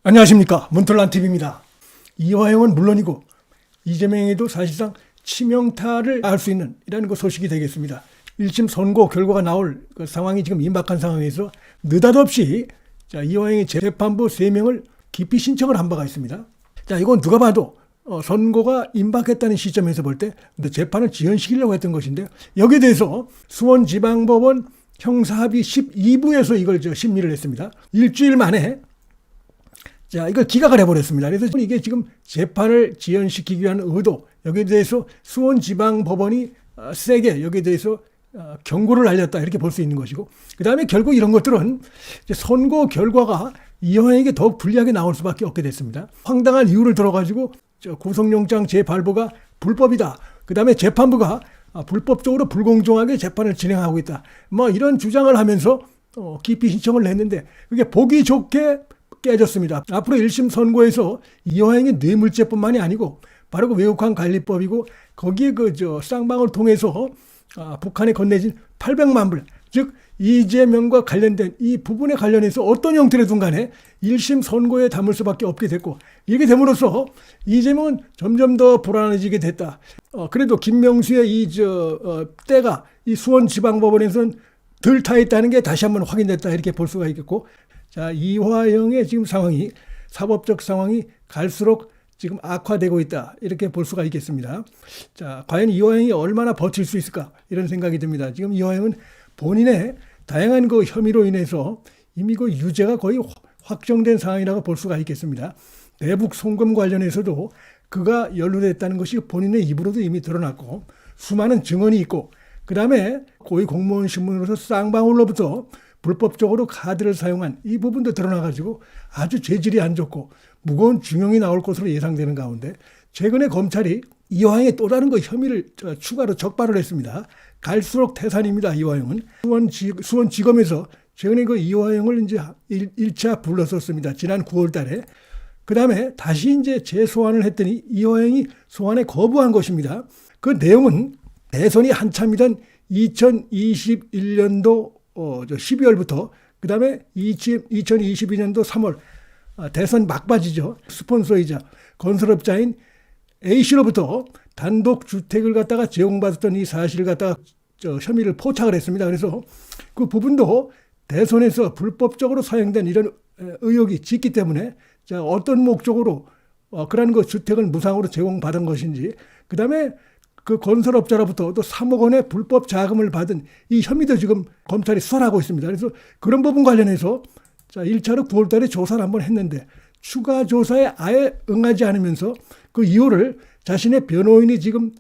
안녕하십니까, 문틀란TV입니다. 이화영은 물론이고 이재명에도 사실상 치명타를 할 수 있는 이라는 그 소식이 되겠습니다. 1심 선고 결과가 나올 그 상황이 지금 임박한 상황에서 느닷없이 이화영이 재판부 3명을 기피 신청을 한 바가 있습니다. 이건 누가 봐도 선고가 임박했다는 시점에서 볼 때 재판을 지연시키려고 했던 것인데, 여기에 대해서 수원지방법원 형사합의 12부에서 이걸 심리를 했습니다. 일주일 만에 이걸 기각을 해버렸습니다. 그래서 이게 지금 재판을 지연시키기 위한 의도, 여기에 대해서 수원지방법원이 세게 여기에 대해서 경고를 날렸다, 이렇게 볼 수 있는 것이고, 그 다음에 결국 이런 것들은 이제 선고 결과가 이화영에게 더욱 불리하게 나올 수밖에 없게 됐습니다. 황당한 이유를 들어가지고 구속영장 재발부가 불법이다, 그 다음에 재판부가 불법적으로 불공정하게 재판을 진행하고 있다, 이런 주장을 하면서 기피 신청을 냈는데, 그게 보기 좋게 깨졌습니다. 앞으로 1심 선고에서 이화영의 뇌물죄뿐만이 아니고 바로 그 외국환 관리법이고, 거기에 쌍방을 통해서 북한에 건네진 800만 불, 즉 이재명과 관련된 이 부분에 관련해서 어떤 형태로든 간에 1심 선고에 담을 수밖에 없게 됐고, 이렇게 됨으로써 이재명은 점점 더 불안해지게 됐다. 그래도 김명수의 때가 이 수원지방법원에서는 덜 타 있다는 게 다시 한번 확인됐다, 이렇게 볼 수가 있겠고, 이화영의 지금 상황이, 사법적 상황이 갈수록 지금 악화되고 있다, 이렇게 볼 수가 있겠습니다. 과연 이화영이 얼마나 버틸 수 있을까, 이런 생각이 듭니다. 지금 이화영은 본인의 다양한 그 혐의로 인해서 이미 그 유죄가 거의 확정된 상황이라고 볼 수가 있겠습니다. 대북 송금 관련해서도 그가 연루됐다는 것이 본인의 입으로도 이미 드러났고, 수많은 증언이 있고, 그 다음에 고위 공무원 신분으로서 쌍방울로부터 불법적으로 카드를 사용한 이 부분도 드러나가지고 아주 죄질이 안 좋고 무거운 중형이 나올 것으로 예상되는 가운데, 최근에 검찰이 이화영의 또 다른 혐의를 추가로 적발을 했습니다. 갈수록 태산입니다. 이화영은 수원지검에서 최근에 이화영을 이제 1차 불렀었습니다. 지난 9월 달에. 그 다음에 다시 이제 재소환을 했더니 이화영이 소환에 거부한 것입니다. 그 내용은 대선이 한참이던 2021년도 12월부터 그 다음에 2022년도 3월 대선 막바지죠. 스폰서이자 건설업자인 A씨로부터 단독 주택을 갖다가 제공받았던 이 사실을 갖다가 혐의를 포착을 했습니다. 그래서 그 부분도 대선에서 불법적으로 사용된 이런 의혹이 짙기 때문에 어떤 목적으로 그런 주택을 무상으로 제공받은 것인지, 그 다음에 그 건설업자로부터 또 3억 원의 불법 자금을 받은 이 혐의도 지금 검찰이 수사를 하고 있습니다. 그래서 그런 부분 관련해서 1차로 9월 달에 조사를 한번 했는데 추가 조사에 아예 응하지 않으면서 그 이유를 자신의 변호인이 지금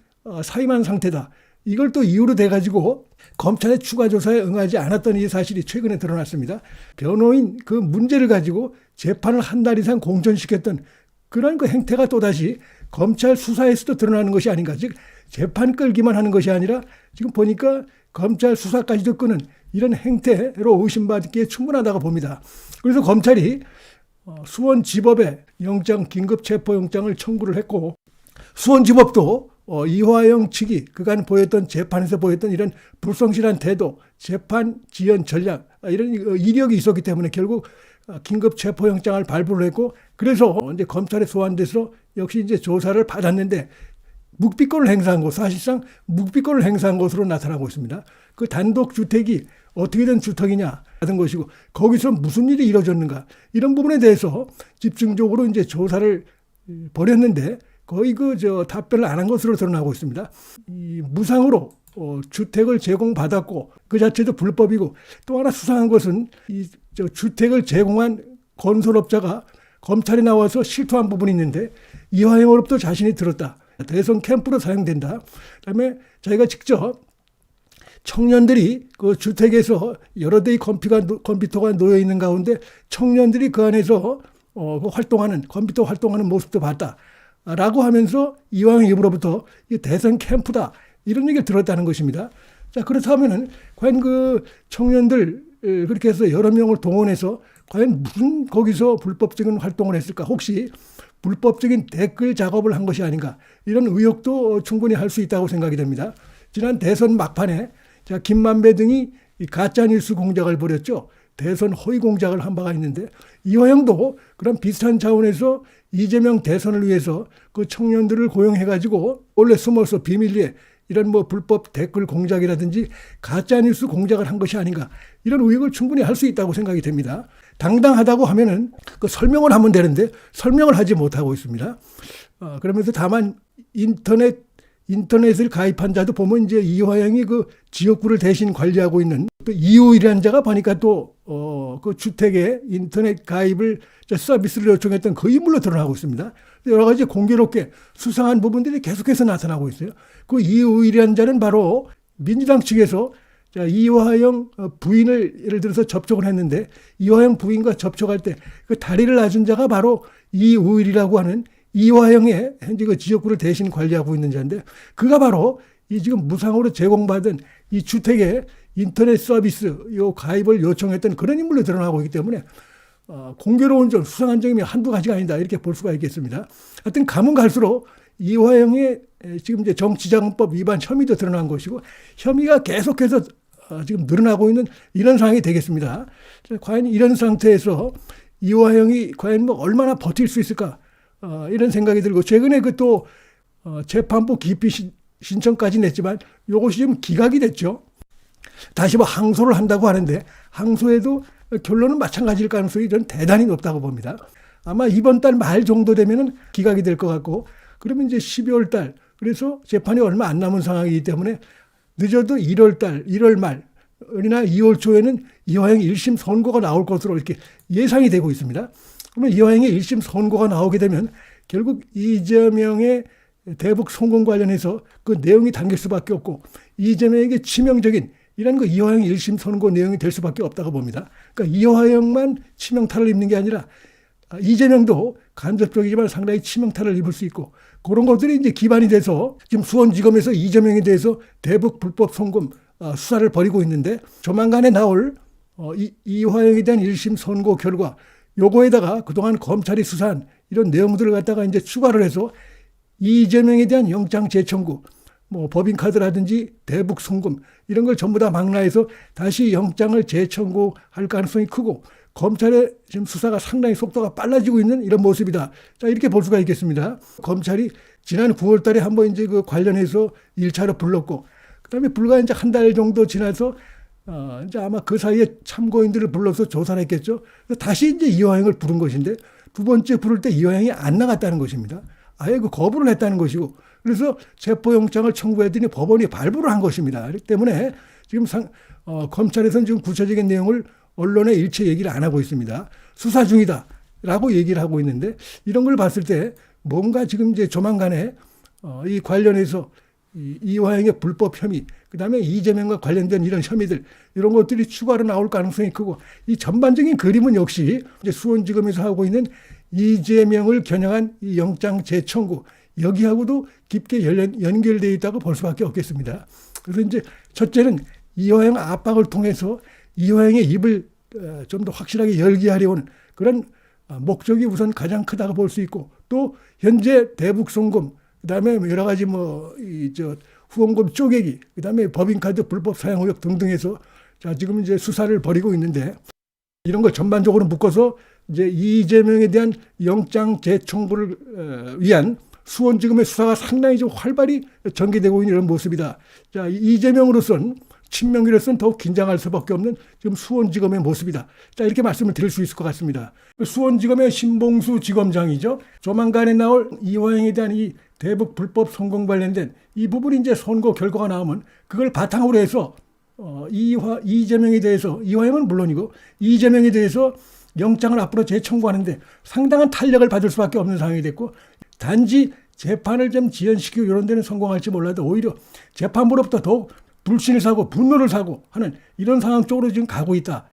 사임한 상태다, 이걸 또 이유로 돼가지고 검찰의 추가 조사에 응하지 않았던 이 사실이 최근에 드러났습니다. 변호인 그 문제를 가지고 재판을 한 달 이상 공전시켰던 그런 그 행태가 또다시 검찰 수사에서도 드러나는 것이 아닌가. 즉 재판 끌기만 하는 것이 아니라 지금 보니까 검찰 수사까지도 끄는 이런 행태로 의심받기에 충분하다고 봅니다. 그래서 검찰이 수원지법에 긴급 체포영장을 청구를 했고, 수원지법도 이화영 측이 그간 보였던 재판에서 보였던 이런 불성실한 태도, 재판 지연 전략, 이런 이력이 있었기 때문에 결국 긴급 체포영장을 발부를 했고, 그래서 이제 검찰에 소환돼서 역시 이제 조사를 받았는데 묵비권을 행사한 것, 사실상 묵비권을 행사한 것으로 나타나고 있습니다. 그 단독 주택이 어떻게 된 주택이냐 하는 것이고, 거기서 무슨 일이 이루어졌는가, 이런 부분에 대해서 집중적으로 이제 조사를 벌였는데 거의 답변을 안 한 것으로 드러나고 있습니다. 이 무상으로 주택을 제공받았고 그 자체도 불법이고, 또 하나 수상한 것은 이 주택을 제공한 건설업자가 검찰에 나와서 실토한 부분이 있는데 이화영으로부터 자신이 들었다, 대선 캠프로 사용된다, 그다음에 자기가 직접 청년들이 그 주택에서 여러 대의 컴퓨터가 놓여 있는 가운데 청년들이 그 안에서 컴퓨터 활동하는 모습도 봤다라고 하면서 이화영 입으로부터 이 대선 캠프다, 이런 얘기를 들었다는 것입니다. 그렇다면은 과연 그 청년들 그렇게 해서 여러 명을 동원해서 과연 무슨 거기서 불법적인 활동을 했을까? 혹시 불법적인 댓글 작업을 한 것이 아닌가? 이런 의혹도 충분히 할 수 있다고 생각이 됩니다. 지난 대선 막판에 김만배 등이 가짜뉴스 공작을 벌였죠. 대선 허위 공작을 한 바가 있는데 이화영도 그런 비슷한 차원에서 이재명 대선을 위해서 그 청년들을 고용해가지고 원래 숨어서 비밀리에 이런 뭐 불법 댓글 공작이라든지 가짜뉴스 공작을 한 것이 아닌가 이런 의혹을 충분히 할 수 있다고 생각이 됩니다. 당당하다고 하면은 그 설명을 하면 되는데 설명을 하지 못하고 있습니다. 그러면서 다만 인터넷을 가입한 자도 보면 이제 이화영이 그 지역구를 대신 관리하고 있는 또 이호일이라는 자가 보니까 또 그 주택에 인터넷 가입을 서비스를 요청했던 그 인물로 드러나고 있습니다. 여러 가지 공교롭게 수상한 부분들이 계속해서 나타나고 있어요. 그 이호일이라는 자는 바로 민주당 측에서 이화영 부인을 예를 들어서 접촉을 했는데 이화영 부인과 접촉할 때 그 다리를 놔준 자가 바로 이호일이라고 하는 이화영의 현재 그 지역구를 대신 관리하고 있는 자인데 그가 바로 이 지금 무상으로 제공받은 이 주택에 인터넷 서비스 요 가입을 요청했던 그런 인물로 드러나고 있기 때문에 공교로운 점, 수상한 점이 한두 가지가 아니다 이렇게 볼 수가 있겠습니다. 하여튼 가면 갈수록 이화영의 지금 이제 정치자금법 위반 혐의도 드러난 것이고 혐의가 계속해서 지금 늘어나고 있는 이런 상황이 되겠습니다. 과연 이런 상태에서 이화영이 과연 뭐 얼마나 버틸 수 있을까 이런 생각이 들고 최근에 그 또 재판부 기피 신청까지 냈지만 이것이 좀 기각이 됐죠. 다시 뭐 항소를 한다고 하는데 항소에도 결론은 마찬가지일 가능성이 저는 대단히 높다고 봅니다. 아마 이번 달 말 정도 되면은 기각이 될 것 같고 그러면 이제 12월 달 그래서 재판이 얼마 안 남은 상황이기 때문에 늦어도 1월 달, 1월 말이나 2월 초에는 이화영 1심 선고가 나올 것으로 이렇게 예상이 되고 있습니다. 그러면 이화영의 1심 선고가 나오게 되면 결국 이재명의 대북 성공 관련해서 그 내용이 담길 수밖에 없고 이재명에게 치명적인 이런 그 이화영 1심 선고 내용이 될 수밖에 없다고 봅니다. 그러니까 이화영만 치명타를 입는 게 아니라 이재명도 간접적이지만 상당히 치명타를 입을 수 있고 그런 것들이 이제 기반이 돼서 지금 수원지검에서 이재명에 대해서 대북 불법 송금 수사를 벌이고 있는데 조만간에 나올 이화영에 대한 1심 선고 결과 요거에다가 그동안 검찰이 수사한 이런 내용들을 갖다가 이제 추가를 해서 이재명에 대한 영장 재청구 뭐 법인카드라든지 대북 송금 이런 걸 전부 다 망라해서 다시 영장을 재청구할 가능성이 크고 검찰의 지금 수사가 상당히 속도가 빨라지고 있는 이런 모습이다. 자, 이렇게 볼 수가 있겠습니다. 검찰이 지난 9월 달에 한번 이제 그 관련해서 1차로 불렀고 그다음에 불과 이제 한 달 정도 지나서 이제 아마 그 사이에 참고인들을 불러서 조사를 했겠죠. 다시 이제 이화영을 부른 것인데 두 번째 부를 때 이화영이 안 나갔다는 것입니다. 아예 그 거부를 했다는 것이고 그래서 체포영장을 청구했더니 법원이 발부를 한 것입니다. 그렇기 때문에 지금 검찰에서는 지금 구체적인 내용을 언론에 일체 얘기를 안 하고 있습니다. 수사 중이다라고 얘기를 하고 있는데 이런 걸 봤을 때 뭔가 지금 이제 조만간에 이 관련해서 이화영의 불법 혐의, 그다음에 이재명과 관련된 이런 혐의들 이런 것들이 추가로 나올 가능성이 크고 이 전반적인 그림은 역시 이제 수원지검에서 하고 있는 이재명을 겨냥한 이 영장 재청구 여기하고도 깊게 연결되어 있다고 볼 수밖에 없겠습니다. 그래서 이제 첫째는 이화영 압박을 통해서 이화영의 입을 좀 더 확실하게 열게 하려는 그런 목적이 우선 가장 크다고 볼 수 있고 또 현재 대북 송금 그다음에 여러 가지 후원금 쪼개기 그다음에 법인카드 불법 사용 의혹 등등해서 자 지금 이제 수사를 벌이고 있는데 이런 걸 전반적으로 묶어서 이제 이재명에 대한 영장 재청구를 위한 수원지검의 수사가 상당히 좀 활발히 전개되고 있는 이런 모습이다. 자, 이재명으로서는 친명계로서는 더욱 긴장할 수밖에 없는 지금 수원지검의 모습이다. 자, 이렇게 말씀을 드릴 수 있을 것 같습니다. 수원지검의 신봉수 지검장이죠. 조만간에 나올 이화영에 대한 이 대북 불법 성공 관련된 이 부분이 이제 선고 결과가 나오면 그걸 바탕으로 해서 이재명에 대해서 이화영은 물론이고 이재명에 대해서 영장을 앞으로 재청구하는데 상당한 탄력을 받을 수밖에 없는 상황이 됐고 단지 재판을 좀 지연시키고 이런 데는 성공할지 몰라도 오히려 재판부로부터 더욱 불신을 사고 분노를 사고 하는 이런 상황 쪽으로 지금 가고 있다.